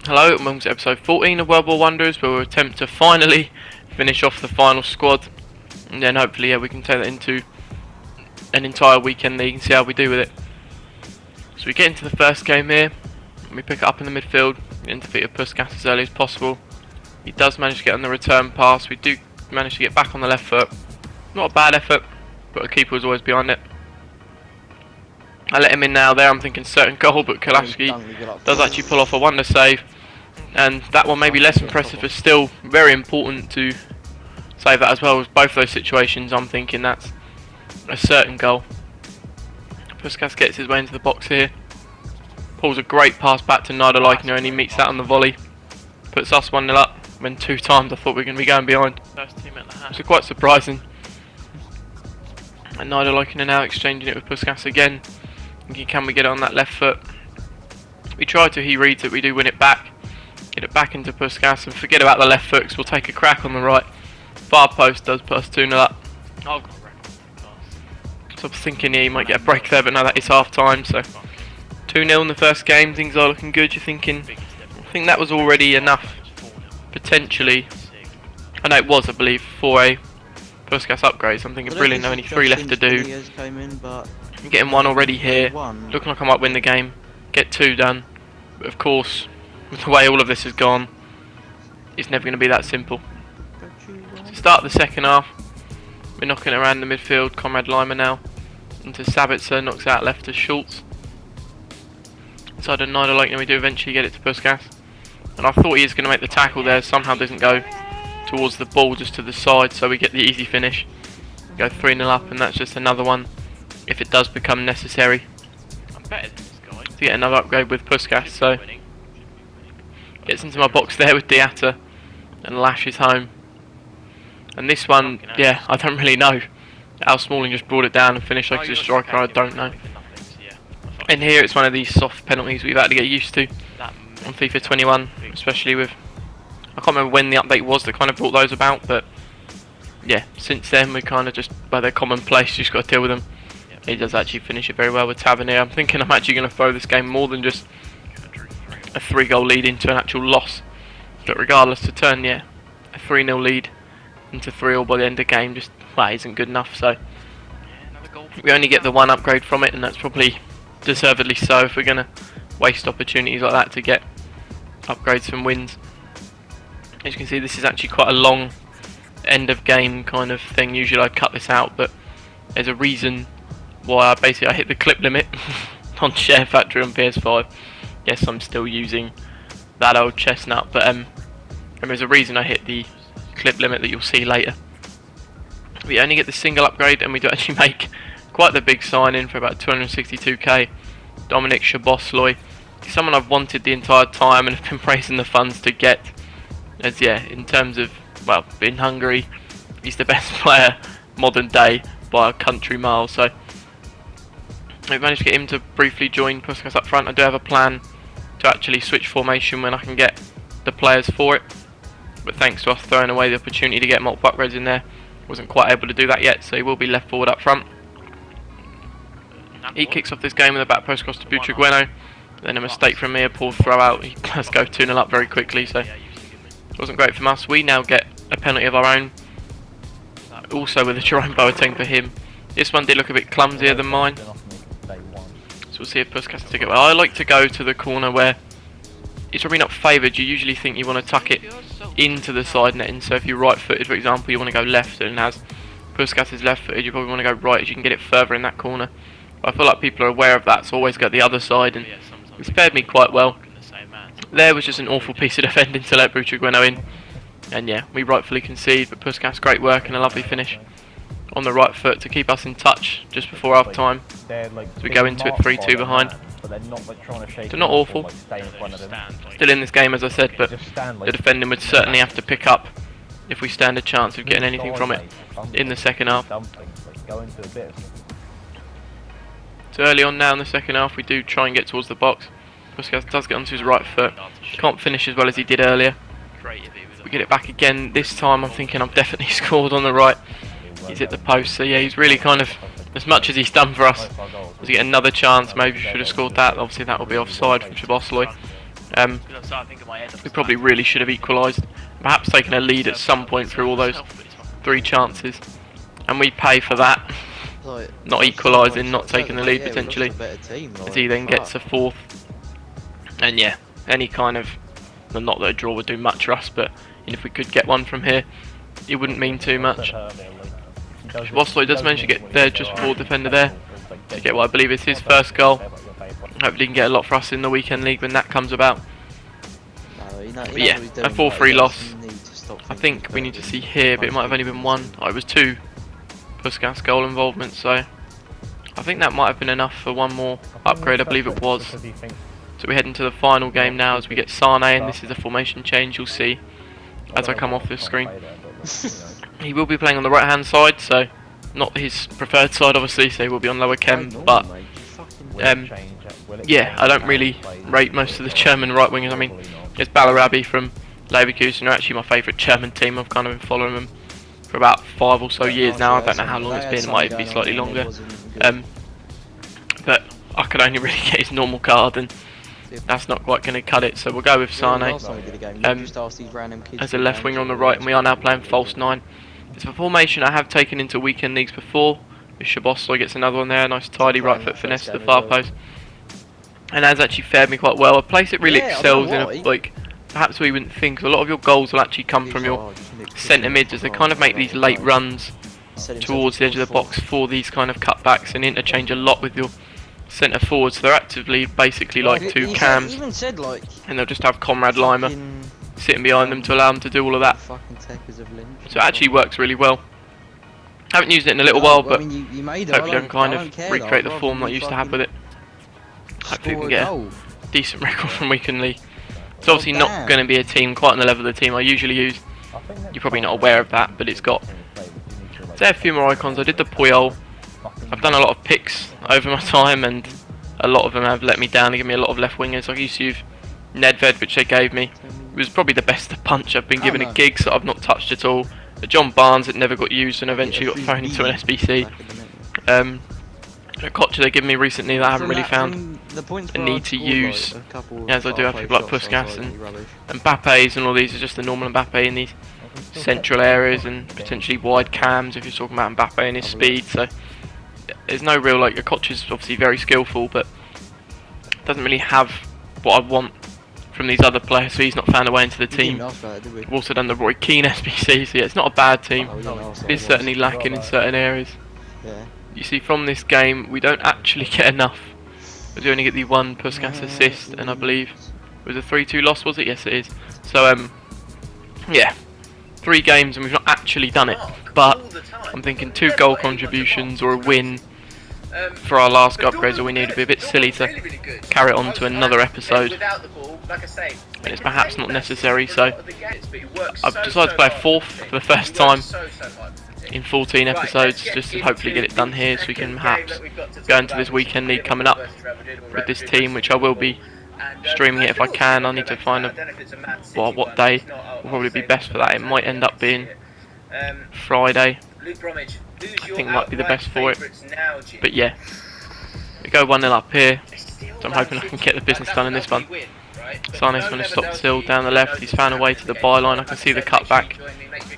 Hello and welcome to episode 14 of World War Wonders, where we'll attempt to finally finish off the final squad, and then hopefully we can take that into an entire weekend league and see how we do with it. So we get into the first game here, and we pick it up in the midfield, and defeat Puskas as early as possible. He does manage to get on the return pass. We do manage to get back on the left foot. Not a bad effort, but the keeper was always behind it. I let him in now there, I'm thinking certain goal, but Kolaski does actually pull off a wonder save. And that one may be less impressive, but still very important to save that as well. As both those situations, I'm thinking that's a certain goal. Puskas gets his way into the box here. Pulls a great pass back to Nidalaikner, and he meets that on the volley. Puts us 1-0 up, when 2 times I thought we were going to be going behind. So quite surprising. And Nidalaikner now exchanging it with Puskas again. Thinking, can we get it on that left foot? We try to, he reads it, we do win it back. Get it back into Puskas and forget about the left foot, because we'll take a crack on the right. Far post does put us 2-0 up. So I was thinking he might get a break there, but no, that is half time. So 2-0 in the first game, things are looking good. You're thinking, I think that was already enough, potentially. I know it was, I believe, for a Puskas upgrade. So I'm thinking, brilliant, only 3 left to do. I'm getting 1 already here, looking like I might win the game, get 2 done. But of course, with the way all of this has gone, it's never going to be that simple. To start the second half, we're knocking around the midfield. Conrad Lima now into Sabitzer, knocks out left to Schultz. Inside of Nidalaikner, we do eventually get it to Puskas. And I thought he was going to make the tackle there, somehow doesn't go towards the ball, just to the side, so we get the easy finish. Go 3-0 up, and that's just another one if it does become necessary to get another upgrade with Puskas. So gets into my box there with Diatta and lashes home. And this one, yeah, I don't really know how Smalling just brought it down and finished like a striker, I don't know. And here it's one of these soft penalties we've had to get used to on FIFA 21, especially with, I can't remember when the update was that kind of brought those about, but yeah, since then we kind of just, by their commonplace, just got to deal with them. He does actually finish it very well with Tavernier. I'm thinking I'm actually going to throw this game more than just a 3-goal lead into an actual loss. But regardless, to turn, a 3-0 lead into 3-all by the end of the game just, well, isn't good enough. So we only get the 1 upgrade from it, and that's probably deservedly so if we're going to waste opportunities like that to get upgrades from wins. As you can see, this is actually quite a long end of game kind of thing. Usually I'd cut this out, but there's a reason why I hit the clip limit on Share Factory on PS5. Yes, I'm still using that old chestnut, but there's a reason I hit the clip limit that you'll see later. We only get the single upgrade, and we do actually make quite the big sign-in for about 262k. Dominic Shabosloy, someone I've wanted the entire time and have been raising the funds to get. As in terms of, well, in Hungary, he's the best player modern day by a country mile. So we've managed to get him to briefly join Puskas up front. I do have a plan to actually switch formation when I can get the players for it, but thanks to us throwing away the opportunity to get multiple upgrades in there, wasn't quite able to do that yet, so he will be left forward up front. He kicks off this game with a back post cross to Butrigueno, then a mistake from me, a poor throw out. He does go 2-0 up very quickly, so it wasn't great from us. We now get a penalty of our own, also with a Jerome Boateng for him. This one did look a bit clumsier than mine, so we'll see if Puskas can take it well. I like to go to the corner where it's probably not favoured. You usually think you want to tuck it into the side netting, so if you're right footed, for example, you want to go left, and as Puskas is left footed, you probably want to go right, as you can get it further in that corner. But I feel like people are aware of that, so always go the other side, and it's fared me quite well. There was just an awful piece of defending to let Butrigueno in, and we rightfully concede, but Puskas, great work and a lovely finish on the right foot to keep us in touch just before half time, as we go into it 3-2 behind. So not awful, still in this game as I said, but the defending would certainly have to pick up if we stand a chance of getting anything from it in the second half. So early on now in the second half, we do try and get towards the box. Puskas does get onto his right foot, can't finish as well as he did earlier. We get it back again. This time I'm thinking I've definitely scored on the right. He's hit the post, so he's really kind of, as much as he's done for us, as he get another chance, maybe should have scored that. Obviously that will be offside from Shabosloy. We probably really should have equalised, perhaps taken a lead at some point through all those 3 chances, and we pay for that. Not equalising, not taking the lead potentially, as he then gets a 4th. And yeah, any kind of, well, not that a draw would do much for us, but if we could get one from here, it wouldn't mean too much. Vosloy does manage to get there just before defender there to get what I believe is his first goal. Hopefully he can get a lot for us in the weekend league when that comes about. But yeah, a 4-3 loss. I think we need to see here, but it might have only been 1. Oh, it was 2 Puskas goal involvement, so I think that might have been enough for one more upgrade, I believe it was. So we head into the final game now as we get Sane, and this is a formation change you'll see as I come off the screen. He will be playing on the right hand side, so not his preferred side obviously, so he will be on lower chem, but yeah, I don't really rate most of the German right wingers. I mean, it's Ballarabi from Leverkusen are actually my favourite German team. I've kind of been following them for about 5 or so years now. I don't know how long it's been, it might be slightly longer. But I could only really get his normal card, and that's not quite going to cut it, so we'll go with Sane as a left winger on the right, and we are now playing false 9. It's a formation I have taken into weekend leagues before. Shabosloy gets another one there, nice tidy right foot finesse to the far post, and has actually fared me quite well. A place it really excels in, like perhaps we wouldn't think, a lot of your goals will actually come from your centre mids, as they kind of make these late runs towards the edge of the box for these kind of cutbacks and interchange a lot with your centre forwards. So they're actively basically like 2 cams, and they'll just have Conrad Lima sitting behind them to allow them to do all of that. So it actually works really well. Haven't used it in a little while, but hopefully I can kind of recreate the form that I used to have with it. Hopefully we can get a decent record from weekend league. It's obviously not going to be a team quite on the level of the team I usually use. You're probably not aware of that, but it's got a few more icons. I did the Puyol. I've done a lot of picks over my time, and a lot of them have let me down. They give me a lot of left wingers. I used to use Nedved, which they gave me. It was probably the best punch I've been given a gig, so I've not touched at all. John Barnes, it never got used and eventually got thrown into an SBC. A Kocha they give me recently that I haven't really found a need to use, as I do have people like Puskas and Mbappé's, and all these are just the normal Mbappé in these central areas and potentially wide cams if you're talking about Mbappé and his speed. So there's no real, like, a Kocha's obviously very skillful, but doesn't really have what I want from these other players, so he's not found a way into the team. We've also done the Roy Keane SBC, so yeah, it's not a bad team. It is certainly lacking in certain areas. You see, from this game, we don't actually get enough. We only get the 1 Puskas assist, and I believe it was a 3-2 loss, was it? Yes, it is. So, yeah, 3 games and we've not actually done it. But I'm thinking 2 goal contributions or a win for our last upgrades, or we need to be a bit silly to carry it on to another episode. And it's perhaps not necessary, so I've decided to play a 4th for the first time in 14 episodes, just to hopefully get it done here, so we can perhaps go into this weekend league coming up with this team, which I will be streaming it if I can. I need to find what day will probably be best for that. It might end up being Friday. I think might be the best for it. But yeah, we go 1-0 up here, so I'm hoping I can get the business done in this one. Sane's going to stop still down the left. He's found a way to the byline. I can see the cutback.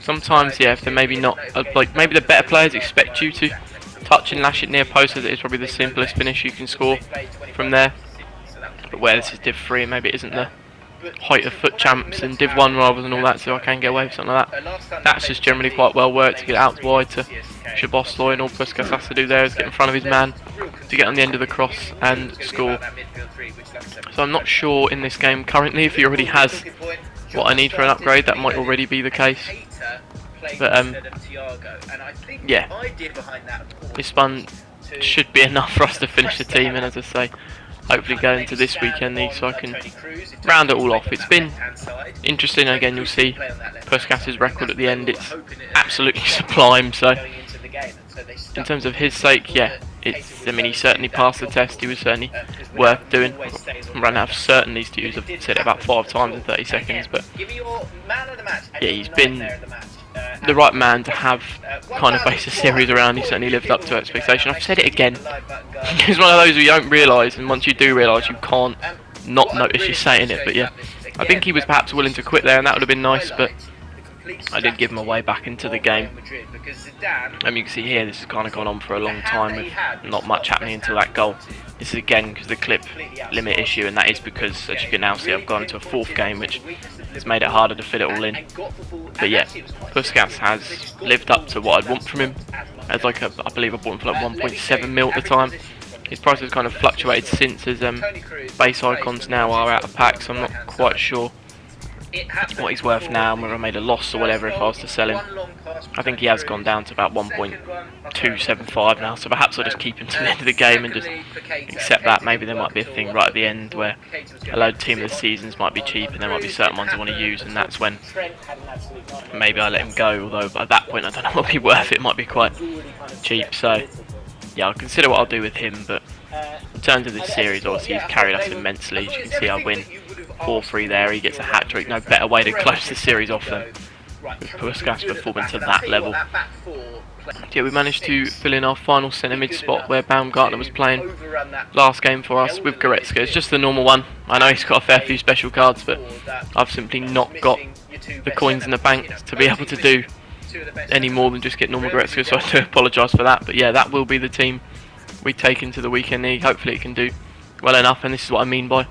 Sometimes, yeah, if they're maybe not, like maybe the better players expect you to touch and lash it near post, as it is probably the simplest finish you can score from there. But where this is Div 3, maybe it isn't the height of foot champs and Div 1 rather than all that, so I can get away with something like that. That's just generally quite well worked to get out wide to Shabosloy, and all Puskas has to do there is get in front of his man to get on the end of the cross and score. So I'm not sure in this game currently if he already has what I need for an upgrade. That might already be the case. But yeah, this one should be enough for us to finish the team, and as I say, hopefully go into this weekend league so I can round it all off. It's been interesting. Again, you'll see Puskas' record at the end, it's absolutely sublime. So in terms of his sake, yeah, I mean, he certainly passed the test. He was certainly worth doing. I'm running out of certainties to use. I've said it about 5 times in 30 seconds, but yeah, he's been the right man to have kind of base a series around. He certainly lived up to expectation. I've said it again. It's one of those you don't realise, and once you do realise, you can't not notice you saying it, but yeah, I think he was perhaps willing to quit there, and that would have been nice, but I did give him a way back into the game. You can see here this has kind of gone on for a long time with not much happening until that goal. This is again because the clip limit issue, and that is because, as you can now see, I've gone into a fourth game, which has made it harder to fit it all in. But yeah, Puskas has lived up to what I'd want from him. As like I believe I bought him for like 1.7 mil at the time. His price has kind of fluctuated since, as base icons now are out of pack, so I'm not quite sure what he's worth now, and whether I made a loss or whatever if I was to sell him. I think he has gone down to about 1.275 now, so perhaps I'll just keep him to the end of the game and just accept that. Maybe there might be a thing right at the end where a load of team of the seasons might be cheap and there might be certain ones I want to use, and that's when maybe I let him go, although at that point I don't know what would be worth. It might be quite cheap, so yeah, I'll consider what I'll do with him. But in terms of this series, obviously he's carried us immensely. As you can see, I win 4-3 there. He gets a hat-trick. No better way to close the series off than with Puskas performing to that level. Yeah, we managed to fill in our final centre mid spot where Baumgartner was playing last game for us with Goretzka. It's just the normal one. I know he's got a fair few special cards, but I've simply not got the coins in the bank to be able to do any more than just get normal Goretzka, so I do apologise for that. But yeah, that will be the team we take into the weekend league. Hopefully it can do well enough, and this is what I mean by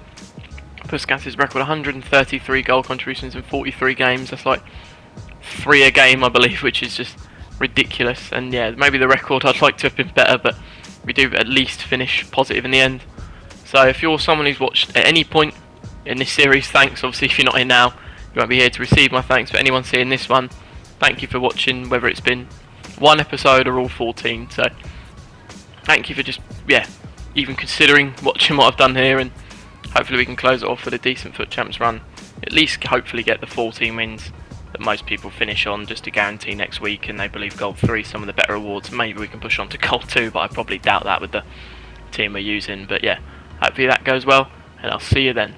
Puskas' record: 133 goal contributions in 43 games. That's like 3 a game, I believe, which is just ridiculous. And yeah, maybe the record I'd like to have been better, but we do at least finish positive in the end. So if you're someone who's watched at any point in this series, thanks. Obviously if you're not here now, you won't be here to receive my thanks, but anyone seeing this one, thank you for watching, whether it's been one episode or all 14. So thank you for just, yeah, even considering watching what I've done here, and hopefully we can close it off with a decent FUT Champs run. At least hopefully get the 14 wins that most people finish on, just to guarantee next week, and they believe Gold 3 some of the better awards. Maybe we can push on to Gold 2, but I probably doubt that with the team we're using. But yeah, hopefully that goes well, and I'll see you then.